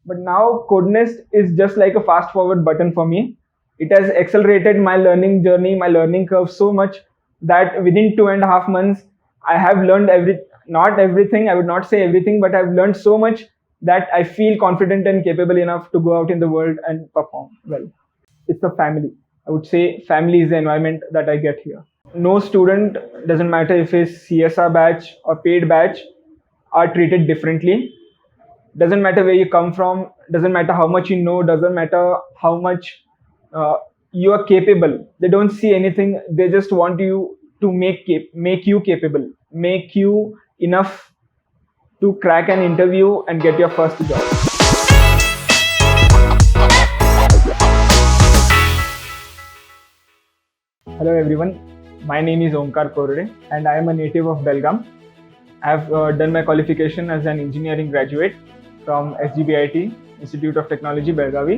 But now KodNest is just like a fast forward button for me. It has accelerated my learning journey, my learning curve so much that within 2.5 months, I have learned not everything, I would not say everything, but I've learned so much that I feel confident and capable enough to go out in the world and perform well. It's a family. I would say family is the environment that I get here. No student, doesn't matter if it's CSR batch or paid batch, are treated differently. Doesn't matter where you come from, doesn't matter how much you know, doesn't matter how much you are capable. They don't see anything. They just want you to make you capable, make you enough to crack an interview and get your first job. Hello everyone, my name is Omkar Korde and I am a native of Belgaum. I have done my qualification as an engineering graduate from SGBIT, Institute of Technology, Belgavi,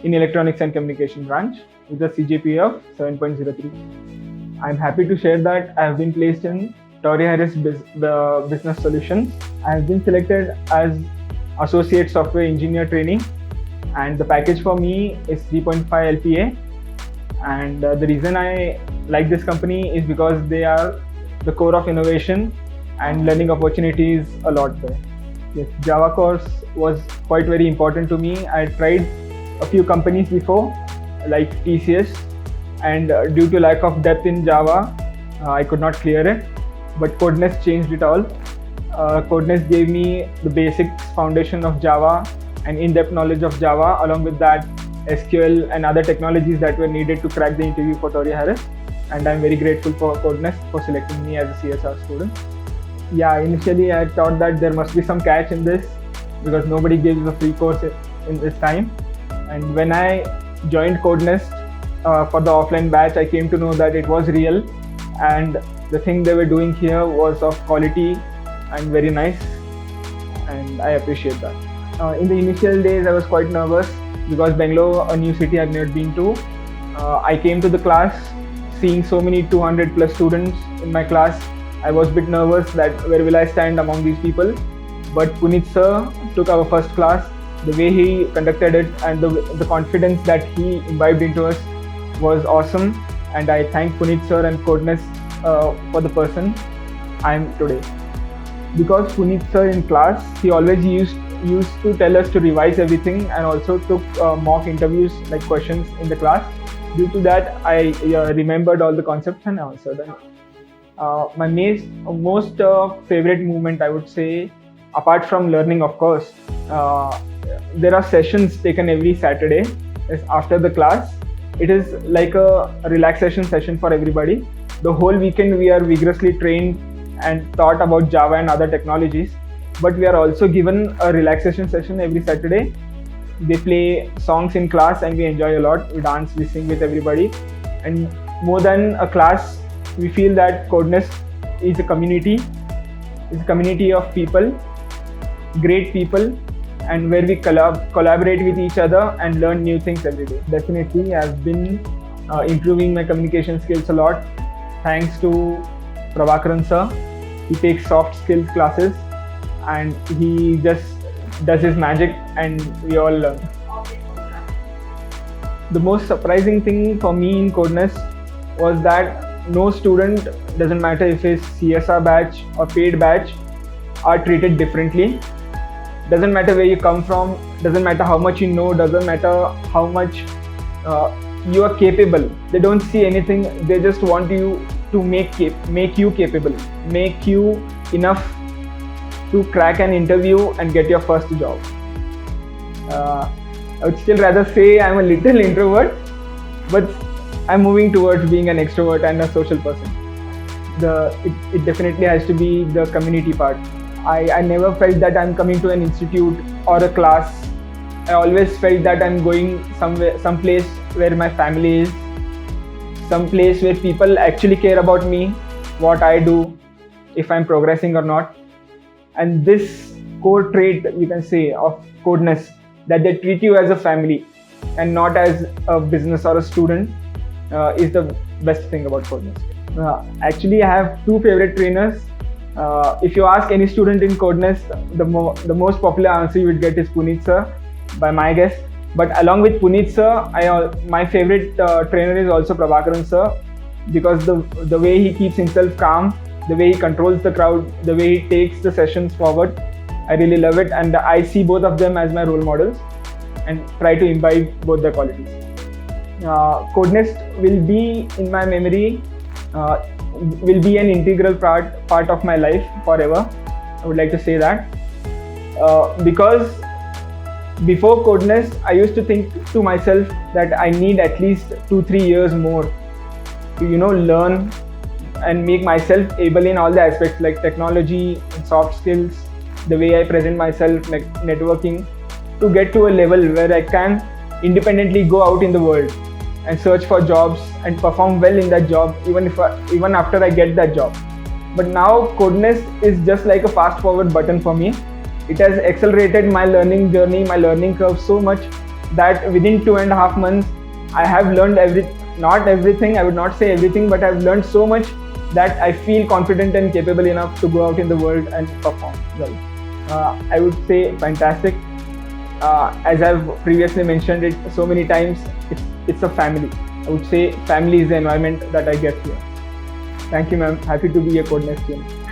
in Electronics and Communication branch with a CGPA of 7.03. I am happy to share that I have been placed in Torry Harris Business Solutions. I have been selected as Associate Software Engineer Training, and the package for me is 3.5 LPA. And the reason I like this company is because they are the core of innovation and learning opportunities a lot there. Yes, Java course was quite very important to me. I tried a few companies before, like TCS, and due to lack of depth in Java, I could not clear it. But KodNest changed it all. KodNest gave me the basic foundation of Java and in-depth knowledge of Java, along with that SQL and other technologies that were needed to crack the interview for Torry Harris. And I'm very grateful for KodNest for selecting me as a CSR student. Yeah, initially I thought that there must be some catch in this because nobody gives a free course in this time. And when I joined KodNest for the offline batch, I came to know that it was real and the thing they were doing here was of quality and very nice, and I appreciate that. In the initial days, I was quite nervous because Bangalore, a new city I've never been to. I came to the class seeing so many 200 plus students in my class. I was a bit nervous that where will I stand among these people. But Puneet sir took our first class. The way he conducted it and the confidence that he imbibed into us was awesome. And I thank Puneet sir and KodNest for the person I am today. Because Puneet sir in class, he always used to tell us to revise everything and also took mock interviews like questions in the class. Due to that, I remembered all the concepts and answered them. My most favorite moment, I would say, apart from learning, of course, there are sessions taken every Saturday after the class. It is like a relaxation session for everybody. The whole weekend we are vigorously trained and taught about Java and other technologies, but we are also given a relaxation session every Saturday. They play songs in class and we enjoy a lot. We dance, we sing with everybody. And more than a class, we feel that KodNest is a community. It's a community of people, great people, and where we collaborate with each other and learn new things every day. Definitely, I've been improving my communication skills a lot thanks to Prabhakaran sir. He takes soft skills classes and he just does his magic and we all learn. The most surprising thing for me in KodNest was that no student, doesn't matter if it's CSR batch or paid batch, are treated differently. Doesn't matter where you come from, doesn't matter how much you know, doesn't matter how much you are capable. They don't see anything. They just want you to make you capable, make you enough to crack an interview and get your first job. I would still rather say I'm a little introvert, but I'm moving towards being an extrovert and a social person. It definitely has to be the community part. I never felt that I'm coming to an institute or a class. I always felt that I'm going someplace where my family is, some place where people actually care about me, what I do, if I'm progressing or not. And this core trait, you can say, of KodNest, that they treat you as a family and not as a business or a student, is the best thing about KodNest. Actually, I have two favorite trainers. If you ask any student in KodNest, the most popular answer you would get is Puneet sir. by my guess. But along with Puneet sir, my favorite trainer is also Prabhakaran sir, because the way he keeps himself calm, the way he controls the crowd, the way he takes the sessions forward, I really love it, and I see both of them as my role models and try to imbibe both their qualities. KodNest will be in my memory, will be an integral part of my life forever. I would like to say that because before KodNest, I used to think to myself that I need at least 2-3 years more to learn and make myself able in all the aspects like technology, soft skills, the way I present myself, like networking, to get to a level where I can independently go out in the world and search for jobs and perform well in that job, even after I get that job. But now KodNest is just like a fast forward button for me. It has accelerated my learning journey, my learning curve so much that within 2.5 months, I have learned not everything, I would not say everything, but I've learned so much that I feel confident and capable enough to go out in the world and perform well. I would say fantastic. As I've previously mentioned it so many times, it's a family. I would say family is the environment that I get here. Thank you, ma'am. Happy to be a KodNest student.